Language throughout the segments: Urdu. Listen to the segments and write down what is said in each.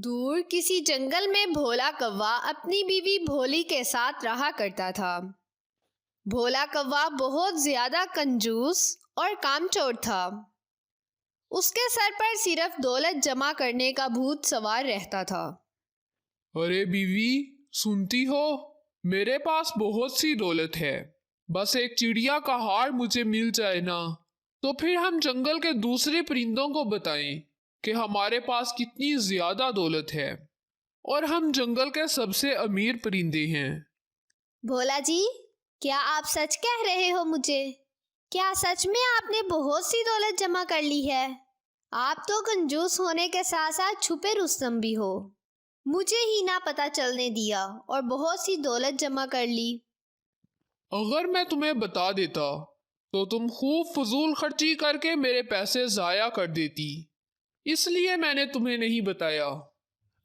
دور کسی جنگل میں بھولا کوا اپنی بیوی بھولی کے ساتھ رہا کرتا تھا۔ بھولا کوا بہت زیادہ کنجوس اور کامچور تھا۔ اس کے سر پر صرف دولت جمع کرنے کا بھوت سوار رہتا تھا۔ ارے بیوی، سنتی ہو؟ میرے پاس بہت سی دولت ہے، بس ایک چڑیا کا ہار مجھے مل جائے نا، تو پھر ہم جنگل کے دوسرے پرندوں کو بتائیں کہ ہمارے پاس کتنی زیادہ دولت ہے اور ہم جنگل کے سب سے امیر پرندے ہیں۔ بھولا جی، کیا آپ سچ کہہ رہے ہو مجھے؟ کیا سچ میں آپ نے بہت سی دولت جمع کر لی ہے؟ آپ تو کنجوس ہونے کے ساتھ ساتھ چھپے رستم بھی ہو۔ مجھے ہی نہ پتہ چلنے دیا اور بہت سی دولت جمع کر لی۔ اگر میں تمہیں بتا دیتا تو تم خوب فضول خرچی کر کے میرے پیسے ضائع کر دیتی، اس لیے میں نے تمہیں نہیں بتایا۔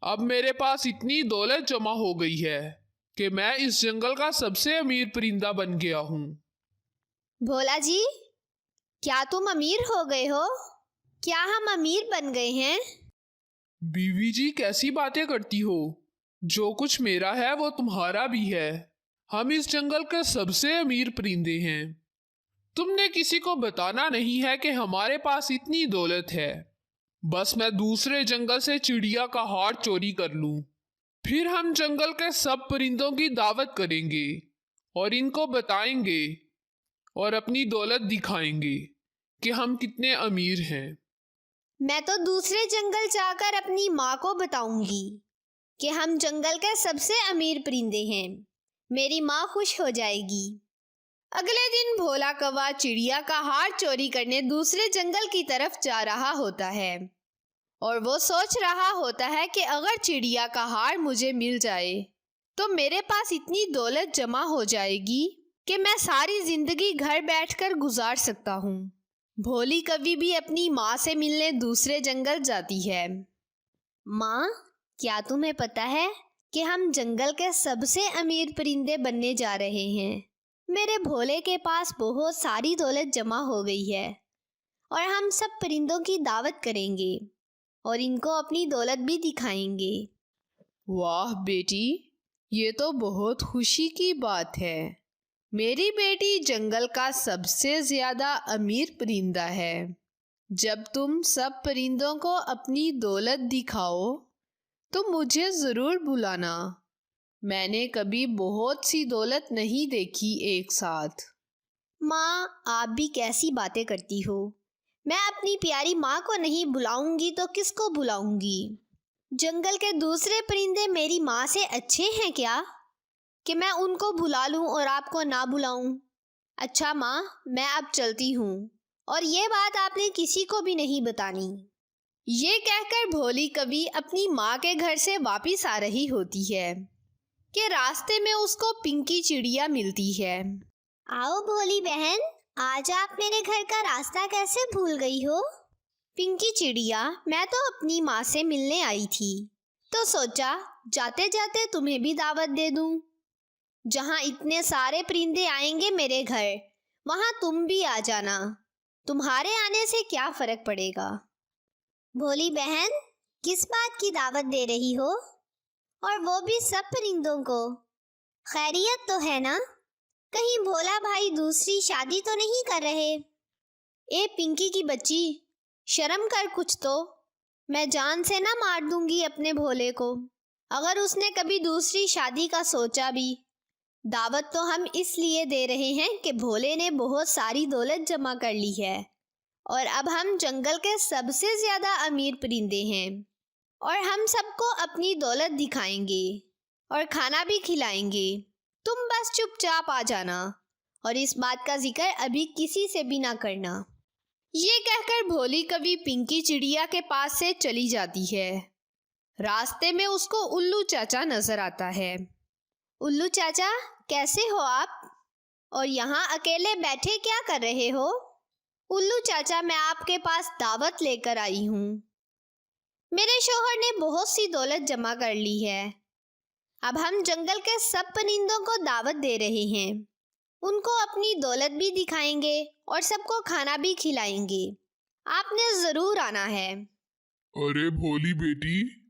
اب میرے پاس اتنی دولت جمع ہو گئی ہے کہ میں اس جنگل کا سب سے امیر پرندہ بن گیا ہوں۔ بھولا جی، کیا تم امیر ہو گئے ہو؟ کیا ہم امیر بن گئے ہیں؟ بیوی جی، کیسی باتیں کرتی ہو؟ جو کچھ میرا ہے وہ تمہارا بھی ہے۔ ہم اس جنگل کے سب سے امیر پرندے ہیں۔ تم نے کسی کو بتانا نہیں ہے کہ ہمارے پاس اتنی دولت ہے۔ بس میں دوسرے جنگل سے چڑیا کا ہار چوری کر لوں، پھر ہم جنگل کے سب پرندوں کی دعوت کریں گے اور ان کو بتائیں گے اور اپنی دولت دکھائیں گے کہ ہم کتنے امیر ہیں۔ میں تو دوسرے جنگل جا کر اپنی ماں کو بتاؤں گی کہ ہم جنگل کے سب سے امیر پرندے ہیں۔ میری ماں خوش ہو جائے گی۔ اگلے دن بھولا کوا چڑیا کا ہار چوری کرنے دوسرے جنگل کی طرف جا رہا ہوتا ہے اور وہ سوچ رہا ہوتا ہے کہ اگر چڑیا کا ہار مجھے مل جائے تو میرے پاس اتنی دولت جمع ہو جائے گی کہ میں ساری زندگی گھر بیٹھ کر گزار سکتا ہوں۔ بھولی کوی بھی اپنی ماں سے ملنے دوسرے جنگل جاتی ہے۔ ماں، کیا تمہیں پتہ ہے کہ ہم جنگل کے سب سے امیر پرندے بننے جا رہے ہیں؟ میرے بھولے کے پاس بہت ساری دولت جمع ہو گئی ہے اور ہم سب پرندوں کی دعوت کریں گے اور ان کو اپنی دولت بھی دکھائیں گے۔ واہ بیٹی، یہ تو بہت خوشی کی بات ہے۔ میری بیٹی جنگل کا سب سے زیادہ امیر پرندہ ہے۔ جب تم سب پرندوں کو اپنی دولت دکھاؤ تو مجھے ضرور بلانا۔ میں نے کبھی بہت سی دولت نہیں دیکھی ایک ساتھ۔ ماں، آپ بھی کیسی باتیں کرتی ہو؟ میں اپنی پیاری ماں کو نہیں بلاؤں گی تو کس کو بلاؤں گی؟ جنگل کے دوسرے پرندے میری ماں سے اچھے ہیں کیا کہ میں ان کو بلا لوں اور آپ کو نہ بلاؤں؟ اچھا ماں، میں اب چلتی ہوں اور یہ بات آپ نے کسی کو بھی نہیں بتانی۔ یہ کہہ کر بھولی کوی اپنی ماں کے گھر سے واپس آ رہی ہوتی ہے کہ راستے میں اس کو پنکی چڑیا ملتی ہے۔ آؤ بھولی بہن، آج آپ میرے گھر کا راستہ کیسے بھول گئی ہو؟ پنکی چڑیا، میں تو اپنی ماں سے ملنے آئی تھی تو سوچا جاتے جاتے تمہیں بھی دعوت دے دوں۔ جہاں اتنے سارے پرندے آئیں گے میرے گھر، وہاں تم بھی آ جانا۔ تمہارے آنے سے کیا فرق پڑے گا؟ بھولی بہن، کس بات کی دعوت دے رہی ہو؟ اور وہ بھی سب پرندوں کو؟ خیریت تو ہے نا؟ کہیں بھولا بھائی دوسری شادی تو نہیں کر رہے؟ اے پنکی کی بچی، شرم کر کچھ تو۔ میں جان سے نہ مار دوں گی اپنے بھولے کو اگر اس نے کبھی دوسری شادی کا سوچا بھی۔ دعوت تو ہم اس لیے دے رہے ہیں کہ بھولے نے بہت ساری دولت جمع کر لی ہے اور اب ہم جنگل کے سب سے زیادہ امیر پرندے ہیں اور ہم سب کو اپنی دولت دکھائیں گے اور کھانا بھی کھلائیں گے۔ تم بس چپ چاپ آ جانا اور اس بات کا ذکر ابھی کسی سے بھی نہ کرنا۔ یہ کہہ کر بھولی کوی پنکی چڑیا کے پاس سے چلی جاتی ہے۔ راستے میں اس کو الو چاچا نظر آتا ہے۔ الو چاچا، کیسے ہو آپ؟ اور یہاں اکیلے بیٹھے کیا کر رہے ہو؟ الو چاچا، میں آپ کے پاس دعوت لے کر آئی ہوں۔ میرے شوہر نے بہت سی دولت جمع کر لی ہے۔ اب ہم جنگل کے سب پرندوں کو دعوت دے رہے ہیں۔ ان کو اپنی دولت بھی دکھائیں گے اور سب کو کھانا بھی کھلائیں گے۔ آپ نے ضرور آنا ہے۔ ارے بھولی بیٹی،